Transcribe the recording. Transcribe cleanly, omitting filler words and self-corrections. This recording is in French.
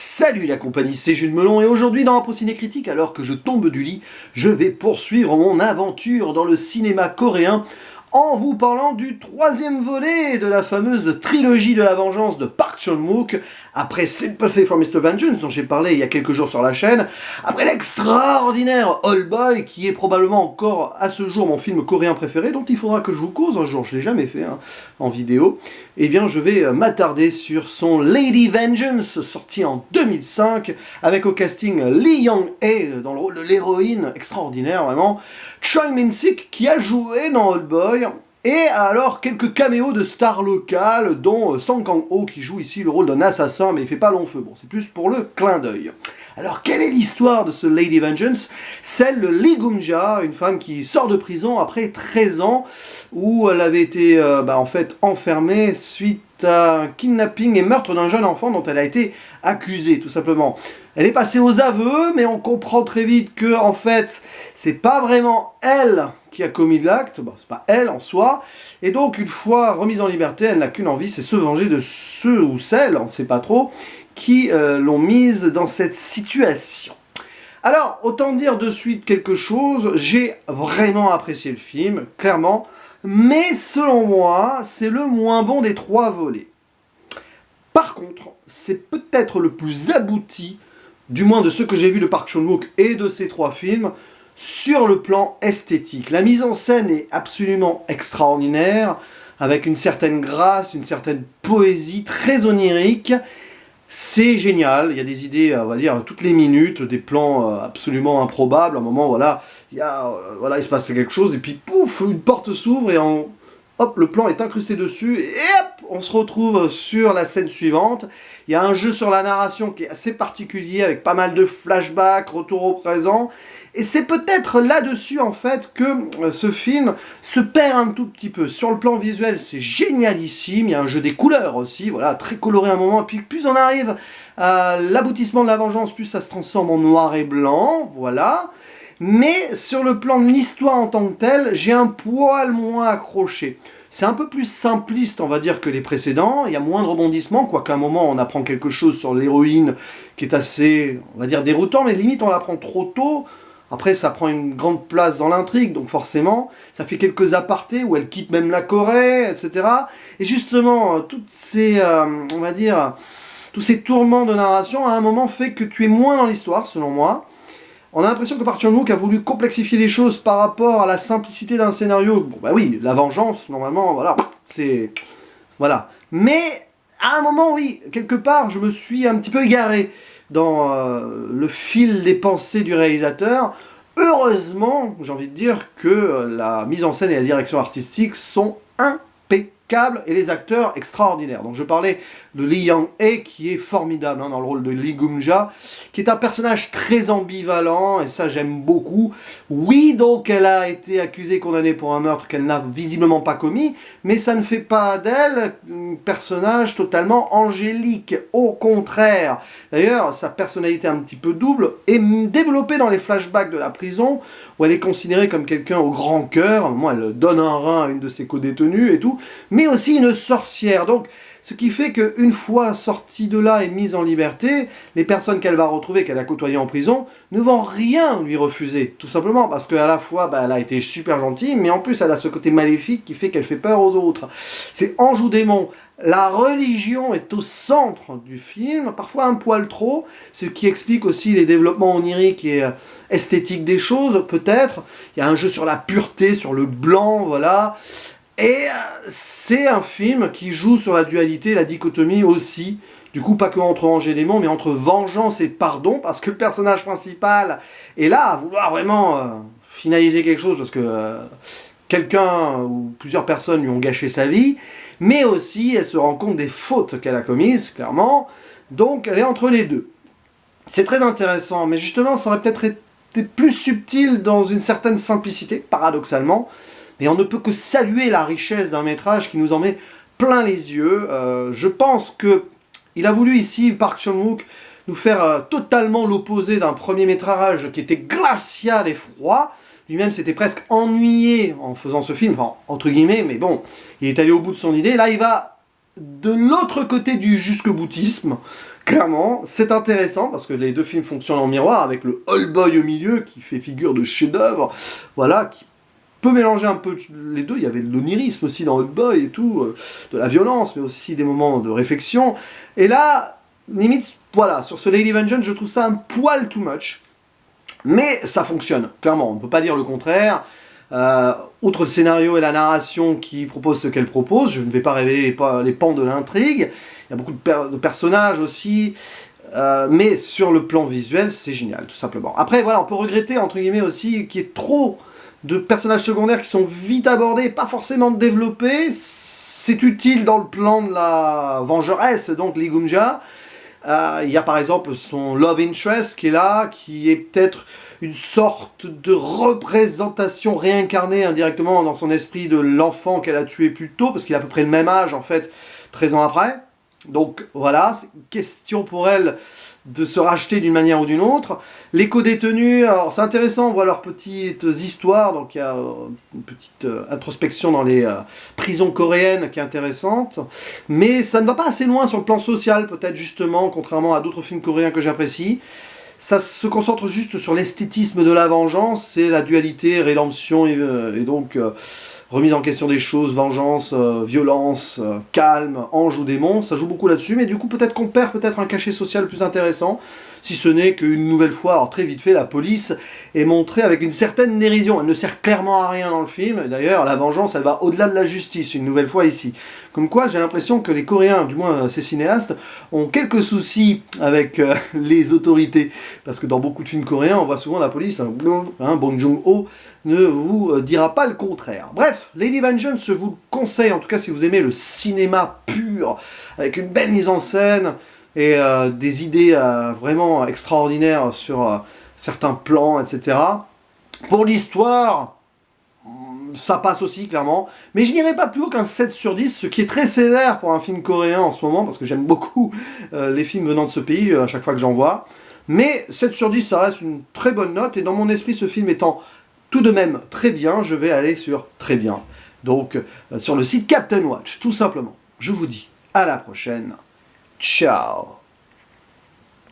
Salut la compagnie, c'est Jules Melon et aujourd'hui dans Impro Ciné Critique, alors que je tombe du lit, je vais poursuivre mon aventure dans le cinéma coréen en vous parlant du troisième volet de la fameuse trilogie de la vengeance de Park Chan-wook, après Sympathy for Mr. Vengeance dont j'ai parlé il y a quelques jours sur la chaîne, après l'extraordinaire Old Boy qui est probablement encore à ce jour mon film coréen préféré, dont il faudra que je vous cause un jour, je ne l'ai jamais fait en vidéo, et bien je vais m'attarder sur son Lady Vengeance, sorti en 2005, avec au casting Lee Young-hae dans le rôle de l'héroïne, extraordinaire vraiment, Choi Min-sik qui a joué dans Old Boy, et alors quelques caméos de stars locales, dont Song Kang-ho qui joue ici le rôle d'un assassin, mais il fait pas long feu, bon c'est plus pour le clin d'œil. Alors quelle est l'histoire de ce Lady Vengeance? Celle de Lee Gung-ja, une femme qui sort de prison après 13 ans, où elle avait été en fait enfermée suite à un kidnapping et meurtre d'un jeune enfant dont elle a été accusée, tout simplement. Elle est passée aux aveux, mais on comprend très vite que, en fait, c'est pas vraiment elle qui a commis l'acte, bon, c'est pas elle en soi, et donc une fois remise en liberté, elle n'a qu'une envie, c'est se venger de ceux ou celles, on ne sait pas trop, qui l'ont mise dans cette situation. Alors, autant dire de suite quelque chose, j'ai vraiment apprécié le film, clairement, mais selon moi, c'est le moins bon des trois volets. Par contre, c'est peut-être le plus abouti, du moins de ce que j'ai vu de Park Chan-wook et de ces trois films, sur le plan esthétique. La mise en scène est absolument extraordinaire, avec une certaine grâce, une certaine poésie, très onirique. C'est génial, il y a des idées, on va dire, toutes les minutes, des plans absolument improbables. À un moment, voilà, il se passe quelque chose, et puis pouf, une porte s'ouvre, et hop, le plan est incrusté dessus, et hop, on se retrouve sur la scène suivante. Il y a un jeu sur la narration qui est assez particulier, avec pas mal de flashbacks, retour au présent, et c'est peut-être là-dessus, en fait, que ce film se perd un tout petit peu. Sur le plan visuel, c'est génialissime, il y a un jeu des couleurs aussi, voilà, très coloré à un moment, et puis plus on arrive à l'aboutissement de la vengeance, plus ça se transforme en noir et blanc, voilà. Mais sur le plan de l'histoire en tant que telle, j'ai un poil moins accroché. C'est un peu plus simpliste, on va dire, que les précédents. Il y a moins de rebondissements, quoiqu'à un moment on apprend quelque chose sur l'héroïne qui est assez, on va dire, déroutant, mais limite on l'apprend trop tôt. Après, ça prend une grande place dans l'intrigue, donc forcément, ça fait quelques apartés où elle quitte même la Corée, etc. Et justement, toutes ces, on va dire, tous ces tourments de narration, à un moment, fait que tu es moins dans l'histoire, selon moi. On a l'impression que Park Chan-wook a voulu complexifier les choses par rapport à la simplicité d'un scénario. Bon, bah oui, la vengeance, normalement, voilà, c'est... Voilà. Mais, à un moment, oui, quelque part, je me suis un petit peu égaré dans le fil des pensées du réalisateur. Heureusement, j'ai envie de dire que la mise en scène et la direction artistique sont impeccables et les acteurs extraordinaires. Donc je parlais de Lee Young-hae qui est formidable dans le rôle de Lee Gung-ja, qui est un personnage très ambivalent et ça j'aime beaucoup. Oui, donc elle a été accusée, condamnée pour un meurtre qu'elle n'a visiblement pas commis, mais ça ne fait pas d'elle un personnage totalement angélique. Au contraire, d'ailleurs sa personnalité un petit peu double est développée dans les flashbacks de la prison où elle est considérée comme quelqu'un au grand cœur. À un moment elle donne un rein à une de ses co-détenues et tout, mais aussi une sorcière. Donc ce qui fait qu'une fois sortie de là et mise en liberté, les personnes qu'elle va retrouver, qu'elle a côtoyées en prison, ne vont rien lui refuser. Tout simplement parce qu'à la fois, elle a été super gentille, mais en plus elle a ce côté maléfique qui fait qu'elle fait peur aux autres. C'est Anjou démon. La religion est au centre du film, parfois un poil trop, ce qui explique aussi les développements oniriques et esthétiques des choses, peut-être. Il y a un jeu sur la pureté, sur le blanc, voilà. Et c'est un film qui joue sur la dualité, la dichotomie aussi, du coup pas que entre ange et démon, mais entre vengeance et pardon, parce que le personnage principal est là à vouloir vraiment finaliser quelque chose, parce que quelqu'un ou plusieurs personnes lui ont gâché sa vie, mais aussi elle se rend compte des fautes qu'elle a commises, clairement, donc elle est entre les deux. C'est très intéressant, mais justement ça aurait peut-être été plus subtil dans une certaine simplicité, paradoxalement, mais on ne peut que saluer la richesse d'un métrage qui nous en met plein les yeux. Je pense qu'il a voulu ici, Park Chan-wook, nous faire totalement l'opposé d'un premier métrage qui était glacial et froid. Lui-même s'était presque ennuyé en faisant ce film, enfin, entre guillemets, mais bon, il est allé au bout de son idée. Là, il va de l'autre côté du jusque-boutisme, clairement, c'est intéressant parce que les deux films fonctionnent en miroir avec le Old Boy au milieu qui fait figure de chef-d'œuvre, voilà, qui peut mélanger un peu les deux. Il y avait de l'onirisme aussi dans Old Boy et tout, de la violence, mais aussi des moments de réflexion. Et là, limite, voilà, sur ce Lady Vengeance, je trouve ça un poil too much, mais ça fonctionne, clairement, on ne peut pas dire le contraire. Outre le scénario et la narration qui propose ce qu'elle propose, je ne vais pas révéler les pans de l'intrigue, il y a beaucoup de personnages aussi, mais sur le plan visuel, c'est génial, tout simplement. Après, voilà, on peut regretter, entre guillemets, aussi qu'il y ait trop de personnages secondaires qui sont vite abordés, pas forcément développés. C'est utile dans le plan de la vengeresse, donc Ligunja. Il y a par exemple son love interest qui est là, qui est peut-être une sorte de représentation réincarnée indirectement dans son esprit de l'enfant qu'elle a tué plus tôt, parce qu'il a à peu près le même âge en fait, 13 ans après. Donc voilà, c'est une question pour elle de se racheter d'une manière ou d'une autre. Les co-détenus, alors c'est intéressant, on voit leurs petites histoires, donc il y a une petite introspection dans les prisons coréennes qui est intéressante, mais ça ne va pas assez loin sur le plan social, peut-être justement, contrairement à d'autres films coréens que j'apprécie. Ça se concentre juste sur l'esthétisme de la vengeance, et la dualité, rédemption, et donc remise en question des choses, vengeance, violence, calme, ange ou démon, ça joue beaucoup là-dessus, mais du coup peut-être qu'on perd peut-être un cachet social plus intéressant, si ce n'est qu'une nouvelle fois, alors très vite fait, la police est montrée avec une certaine dérision. Elle ne sert clairement à rien dans le film, d'ailleurs la vengeance elle va au-delà de la justice, une nouvelle fois ici. Comme quoi j'ai l'impression que les Coréens, du moins ces cinéastes, ont quelques soucis avec les autorités, parce que dans beaucoup de films coréens, on voit souvent la police, Bong Joon-ho, ne vous dira pas le contraire. Bref, Lady Vengeance, je vous le conseille, en tout cas si vous aimez le cinéma pur, avec une belle mise en scène, et des idées vraiment extraordinaires sur certains plans, etc. Pour l'histoire, ça passe aussi, clairement, mais je n'irai pas plus haut qu'un 7 sur 10, ce qui est très sévère pour un film coréen en ce moment, parce que j'aime beaucoup les films venant de ce pays, à chaque fois que j'en vois. Mais 7 sur 10, ça reste une très bonne note, et dans mon esprit, ce film étant tout de même très bien, je vais aller sur très bien. Donc, sur le site Captain Watch, tout simplement. Je vous dis à la prochaine. Ciao.